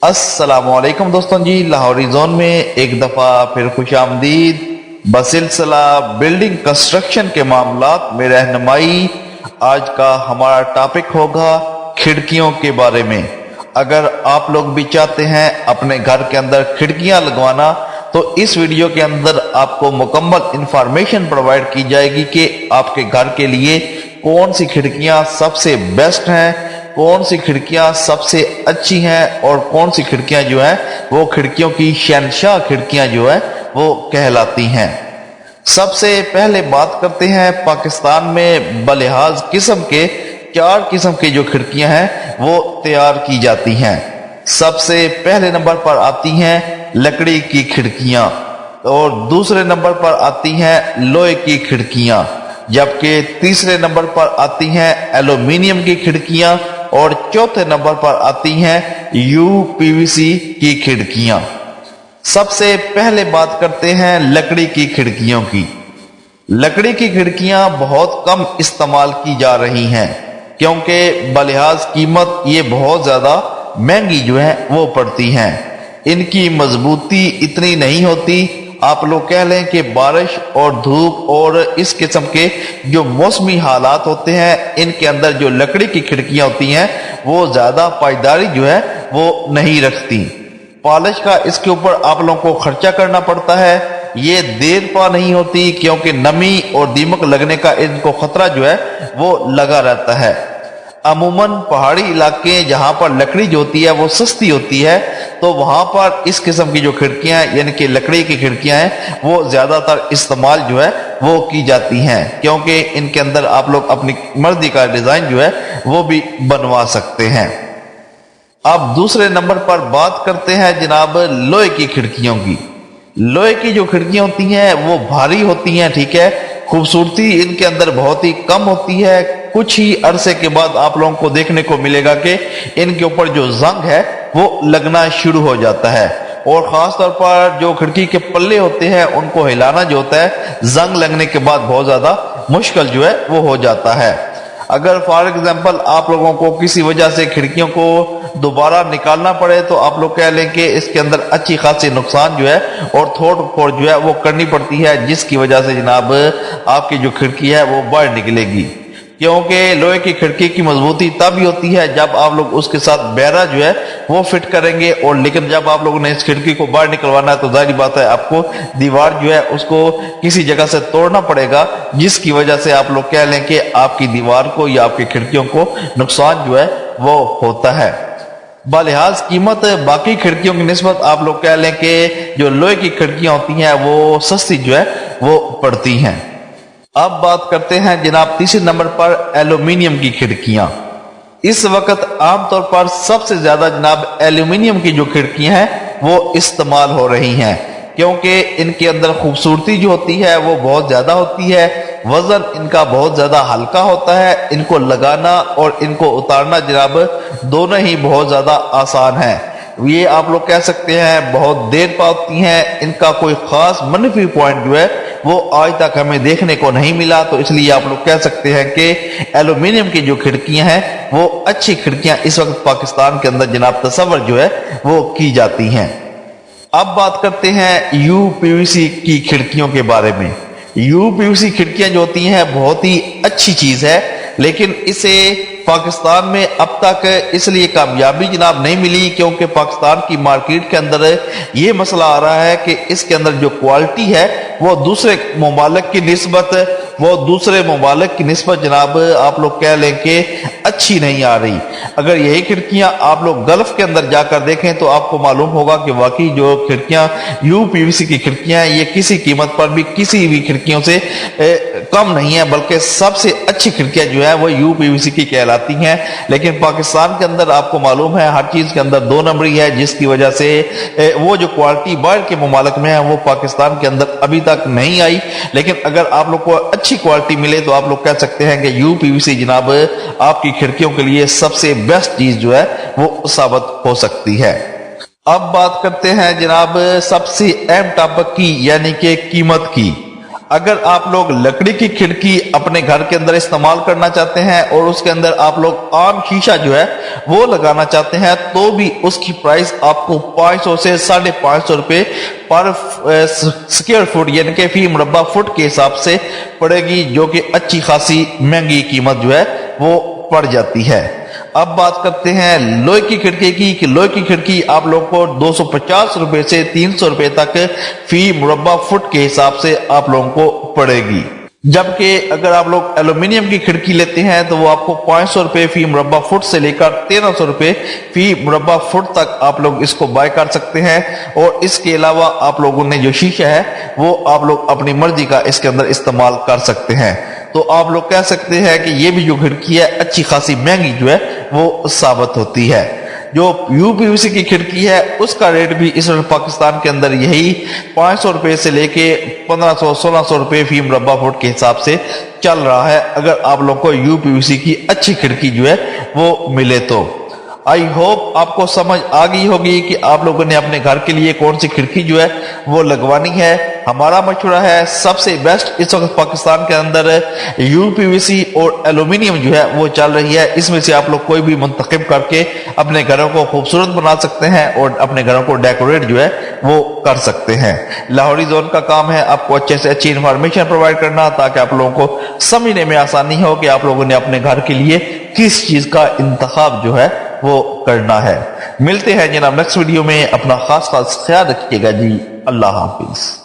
السلام علیکم دوستوں جی، لاہوری زون میں ایک دفعہ پھر خوش آمدید بسلسلہ بلڈنگ کنسٹرکشن کے معاملات میں رہنمائی۔ آج کا ہمارا ٹاپک ہوگا کھڑکیوں کے بارے میں۔ اگر آپ لوگ بھی چاہتے ہیں اپنے گھر کے اندر کھڑکیاں لگوانا تو اس ویڈیو کے اندر آپ کو مکمل انفارمیشن پرووائڈ کی جائے گی کہ آپ کے گھر کے لیے کون سی کھڑکیاں سب سے بیسٹ ہیں، کون سی کھڑکیاں سب سے اچھی ہیں اور کون سی کھڑکیاں جو ہیں وہ کھڑکیوں کی شہنشاہ کھڑکیاں جو ہیں وہ کہلاتی ہیں۔ سب سے پہلے بات کرتے ہیں پاکستان میں بلحاظ قسم کے 4 قسم کی جو کھڑکیاں ہیں وہ تیار کی جاتی ہیں۔ سب سے پہلے نمبر پر آتی ہیں لکڑی کی کھڑکیاں اور دوسرے نمبر پر آتی ہیں لوہے کی کھڑکیاں، جبکہ تیسرے نمبر پر آتی ہیں ایلومینیم کی کھڑکیاں اور چوتھے نمبر پر آتی ہیں UPVC کی کھڑکیاں۔ سب سے پہلے بات کرتے ہیں لکڑی کی کھڑکیوں کی۔ لکڑی کی کھڑکیاں بہت کم استعمال کی جا رہی ہیں کیونکہ بلحاظ قیمت یہ بہت زیادہ مہنگی جو ہے وہ پڑتی ہیں۔ ان کی مضبوطی اتنی نہیں ہوتی، آپ لوگ کہہ لیں کہ بارش اور دھوپ اور اس قسم کے جو موسمی حالات ہوتے ہیں ان کے اندر جو لکڑی کی کھڑکیاں ہوتی ہیں وہ زیادہ پائیداری جو ہے وہ نہیں رکھتی۔ پالش کا اس کے اوپر آپ لوگوں کو خرچہ کرنا پڑتا ہے، یہ دیر پا نہیں ہوتی کیونکہ نمی اور دیمک لگنے کا ان کو خطرہ جو ہے وہ لگا رہتا ہے۔ عموماً پہاڑی علاقے جہاں پر لکڑی جو ہوتی ہے وہ سستی ہوتی ہے تو وہاں پر اس قسم کی جو کھڑکیاں یعنی کہ لکڑی کی کھڑکیاں ہیں وہ زیادہ تر استعمال جو ہے وہ کی جاتی ہیں کیونکہ ان کے اندر آپ لوگ اپنی مرضی کا ڈیزائن جو ہے وہ بھی بنوا سکتے ہیں۔ اب دوسرے نمبر پر بات کرتے ہیں جناب لوہے کی کھڑکیوں کی۔ لوہے کی جو کھڑکیاں ہوتی ہیں وہ بھاری ہوتی ہیں، ٹھیک ہے، خوبصورتی ان کے اندر بہت ہی کم ہوتی ہے۔ کچھ ہی عرصے کے بعد آپ لوگوں کو دیکھنے کو ملے گا کہ ان کے اوپر جو زنگ ہے وہ لگنا شروع ہو جاتا ہے اور خاص طور پر جو کھڑکی کے پلے ہوتے ہیں ان کو ہلانا جو ہوتا ہے زنگ لگنے کے بعد بہت زیادہ مشکل جو ہے وہ ہو جاتا ہے۔ اگر فار ایگزامپل آپ لوگوں کو کسی وجہ سے کھڑکیوں کو دوبارہ نکالنا پڑے تو آپ لوگ کہہ لیں کہ اس کے اندر اچھی خاصی نقصان جو ہے اور تھوڑ پھوڑ جو ہے وہ کرنی پڑتی ہے، جس کی وجہ سے جناب آپ کی جو کھڑکی ہے وہ باہر نکلے گی، کیونکہ لوہے کی کھڑکی کی مضبوطی تب ہی ہوتی ہے جب آپ لوگ اس کے ساتھ بیرا جو ہے وہ فٹ کریں گے، اور لیکن جب آپ لوگوں نے اس کھڑکی کو باہر نکلوانا ہے تو ظاہری بات ہے آپ کو دیوار جو ہے اس کو کسی جگہ سے توڑنا پڑے گا، جس کی وجہ سے آپ لوگ کہہ لیں کہ آپ کی دیوار کو یا آپ کی کھڑکیوں کو نقصان جو ہے وہ ہوتا ہے۔ بلحاظ قیمت باقی کھڑکیوں کی نسبت آپ لوگ کہہ لیں کہ جو لوہے کی کھڑکیاں ہوتی ہیں وہ سستی جو ہے وہ پڑتی ہیں۔ اب بات کرتے ہیں جناب تیسرے نمبر پر ایلومینیم کی کھڑکیاں۔ اس وقت عام طور پر سب سے زیادہ جناب ایلومینیم کی جو کھڑکیاں ہیں وہ استعمال ہو رہی ہیں کیونکہ ان کے اندر خوبصورتی جو ہوتی ہے وہ بہت زیادہ ہوتی ہے، وزن ان کا بہت زیادہ ہلکا ہوتا ہے، ان کو لگانا اور ان کو اتارنا جناب دونوں ہی بہت زیادہ آسان ہیں۔ یہ آپ لوگ کہہ سکتے ہیں بہت دیر پاتی ہیں، ان کا کوئی خاص منفی پوائنٹ جو ہے وہ آج تک ہمیں دیکھنے کو نہیں ملا، تو اس لیے آپ لوگ کہہ سکتے ہیں کہ ایلومینیم کی جو کھڑکیاں ہیں وہ اچھی کھڑکیاں اس وقت پاکستان کے اندر جناب تصور جو ہے وہ کی جاتی ہیں۔ اب بات کرتے ہیں UPVC کی کھڑکیوں کے بارے میں۔ UPVC کھڑکیاں جو ہوتی ہیں بہت ہی اچھی چیز ہے، لیکن اسے پاکستان میں اب تک اس لیے کامیابی جناب نہیں ملی کیونکہ پاکستان کی مارکیٹ کے اندر یہ مسئلہ آ رہا ہے کہ اس کے اندر جو کوالٹی ہے وہ دوسرے ممالک کی نسبت جناب آپ لوگ کہہ لیں کہ اچھی نہیں آ رہی۔ اگر یہی کھڑکیاں آپ لوگ گلف کے اندر جا کر دیکھیں تو آپ کو معلوم ہوگا کہ واقعی جو کھڑکیاں UPVC کی کھڑکیاں ہیں یہ کسی قیمت پر بھی کسی بھی کھڑکیوں سے کم نہیں ہے، بلکہ سب سے اچھی کھڑکیاں جو ہے وہ UPVC کی کہلاتی ہیں۔ لیکن پاکستان کے اندر آپ کو معلوم ہے ہر چیز کے اندر 2 نمبری ہے، جس کی وجہ سے وہ جو کوالٹی باہر کے ممالک میں ہے وہ پاکستان کے اندر ابھی تک نہیں آئی۔ لیکن اگر آپ لوگ کو اچھی کوالٹی ملے تو آپ لوگ کہہ سکتے ہیں کہ UPVC جناب آپ کی کھڑکیوں کے لیے سب سے بیسٹ چیز جو ہے وہ ثابت ہو سکتی ہے۔ اب بات کرتے ہیں جناب سب سے اہم ٹاپک کی یعنی کہ قیمت کی۔ اگر آپ لوگ لکڑی کی کھڑکی اپنے گھر کے اندر استعمال کرنا چاہتے ہیں اور اس کے اندر آپ لوگ عام شیشہ جو ہے وہ لگانا چاہتے ہیں تو بھی اس کی پرائس آپ کو 500 سے 550 روپے پر سکوائر فٹ یعنی کہ فی مربع فٹ کے حساب سے پڑے گی، جو کہ اچھی خاصی مہنگی قیمت جو ہے وہ پڑ جاتی ہے۔ اب بات کرتے ہیں لوہے کی کھڑکی کی کہ لوہے کی کھڑکی آپ لوگ کو 250 روپے سے 300 روپے تک فی مربع فٹ کے حساب سے آپ لوگوں کو پڑے گی، جبکہ اگر آپ لوگ ایلومینیم کی کھڑکی لیتے ہیں تو وہ آپ کو 500 روپے فی مربع فٹ سے لے کر 1300 روپے فی مربع فٹ تک آپ لوگ اس کو بائی کر سکتے ہیں، اور اس کے علاوہ آپ لوگوں نے جو شیشہ ہے وہ آپ لوگ اپنی مرضی کا اس کے اندر استعمال کر سکتے ہیں۔ تو آپ لوگ کہہ سکتے ہیں کہ یہ بھی جو کھڑکی ہے اچھی خاصی مہنگی جو ہے وہ ثابت ہوتی ہے۔ جو یو پی وی سی کی کھڑکی ہے اس کا ریٹ بھی اس وقت پاکستان کے اندر یہی 500 روپے سے لے کے 1500-1600 روپے فی مربع فٹ کے حساب سے چل رہا ہے، اگر آپ لوگ کو یو پی وی سی کی اچھی کھڑکی جو ہے وہ ملے تو۔ آئی ہوپ آپ کو سمجھ آ گئی ہوگی کہ آپ لوگوں نے اپنے گھر کے لیے کون سی کھڑکی جو ہے وہ لگوانی ہے۔ ہمارا مشورہ ہے سب سے بیسٹ اس وقت پاکستان کے اندر یو پی وی سی اور ایلومینیم جو ہے وہ چل رہی ہے، اس میں سے آپ لوگ کوئی بھی منتخب کر کے اپنے گھروں کو خوبصورت بنا سکتے ہیں اور اپنے گھروں کو ڈیکوریٹ جو ہے وہ کر سکتے ہیں۔ لاہوری زون کا کام ہے آپ کو اچھے سے اچھی انفارمیشن پرووائڈ کرنا تاکہ آپ لوگوں کو سمجھنے میں آسانی ہو کہ آپ لوگوں نے اپنے گھر کے لیے کس چیز کا انتخاب جو ہے وہ کرنا ہے۔ ملتے ہیں جناب نیکسٹ ویڈیو میں، اپنا خاص خیال رکھیے گا جی، اللہ حافظ۔